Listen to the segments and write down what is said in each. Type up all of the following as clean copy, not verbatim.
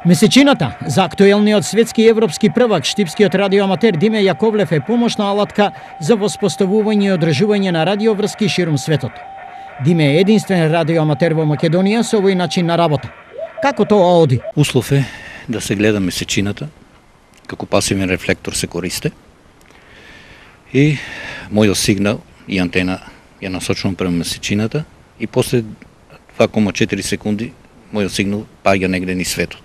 Месечината за актуелниот светски и европски првак штипскиот радиоаматер Диме Јаковлев е помошна алатка за воспоставување и одржување на радиоврски ширум светот. Диме е единствен радиоаматер во Македонија со овој начин на работа. Како тоа оди? Услов е да се гледа месечината, како пасивен рефлектор се користи и мојот сигнал и антена ја насочувам према месечината и после 2,4 секунди мојот сигнал паѓа негде низ светот.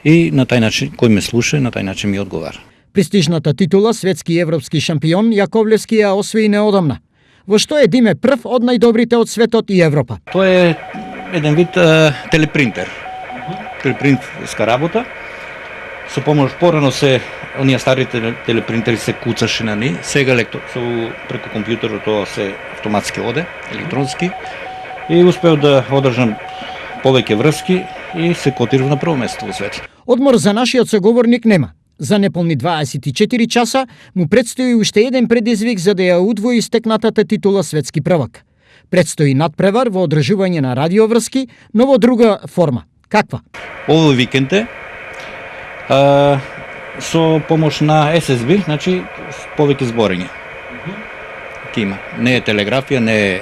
И на тај начин, кој ме слуша, на тај начин ми одговара. Престижната титула светски и европски шампион Јаковлевски ја освои неодамна. Во што е Диме прв од најдобрите од светот и Европа? Тоа е еден вид телепринтер. Телепринтерска работа. Со помош порано се оние старите телепринтери се куцаше на ни, сега преку компјутерот тоа се автоматски оде, електронски. И успеав да одржам повеќе врски и се котирав на прво место во светот. Одмор за нашиот соговорник нема. За неполни 24 часа му предстои уште еден предизвик за да ја удвои стекнатата титула светски првак. Предстои надпревар во одржување на радиоврски, но во друга форма. Каква? Овој викенд е со помош на SSB, значи повеќе зборење. Има. Не е телеграфија, не е...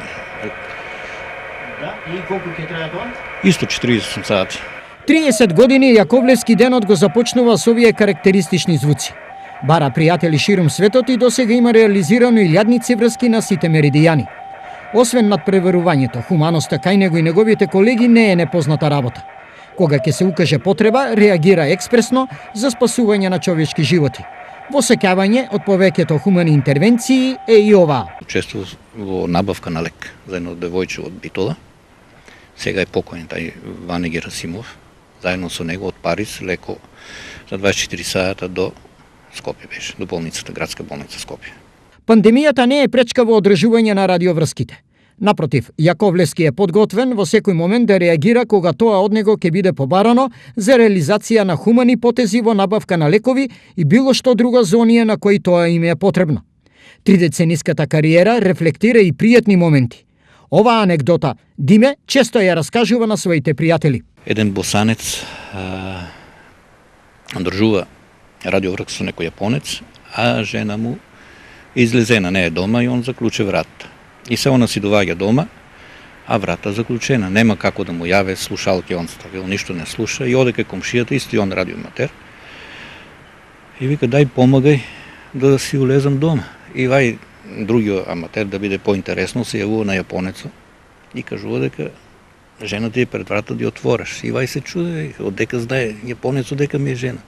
Да, и колку ќе трае тоа? Исто 40 сати. 30 години Јаковлевски денот го започнува со овие карактеристични звуци. Бара пријатели ширум светот и досега има реализирано илјадници врски на сите меридијани. Освен надпреварувањето, хуманоста кај него и неговите колеги не е непозната работа. Кога ќе се укаже потреба, реагира експресно за спасување на човечки животи. Во сеќавање од повеќето хумани интервенции е и оваа. Учествував во набавка на лек за едно девојче од Битола. Сега е покоен тај Ване Герасимов. Заедно со него од Париз леко за 24 сата до Скопје беше, до болницата, градска болница Скопје. Пандемијата не е пречка во одржување на радиоврските. Напротив, Јаковлевски е подготвен во секој момент да реагира кога тоа од него ќе биде побарано за реализација на хумани потези во набавка на лекови и било што друго за оние на кои тоа им е потребно. Тридецениската кариера рефлектира и пријатни моменти. Оваа анекдота Диме често ја раскажува на своите пријатели. Еден босанец одржува радиоврк со некој јапонец, а жена му излезена, не е дома и он заклуче врата. И се она си доваѓа дома, а врата заклучена. Нема како да му јаве слушалки, он ставил, ништо не слуша и оде кај комшијата, исто и он радиоаматер. И вика, дај помагај да си улезам дома. И вај другиот аматер да биде поинтересно се јавува на јапонецот и кажува дека жената е пред врата да ја отвориш. И вај се чуде, одека знае јапонецот дека ми е жена,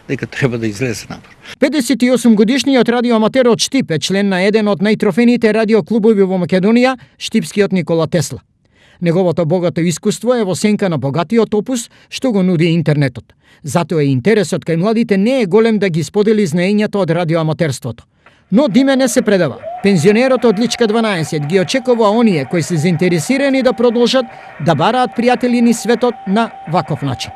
дека треба да излезе напор. 58 годишниот радиоаматер од Штип е член на еден од најтрофените радиоклубови во Македонија, Штипскиот Никола Тесла. Неговото богато искуство е во сенка на богатиот опус што го нуди интернетот. Затоа и интересот кај младите не е голем да ги сподели знаењата од радиоаматерството. Но Диме не се предава. Пензионерот од Личка 12 ги очекува оние кои се заинтересирани да продолжат да бараат пријатели низ светот на ваков начин.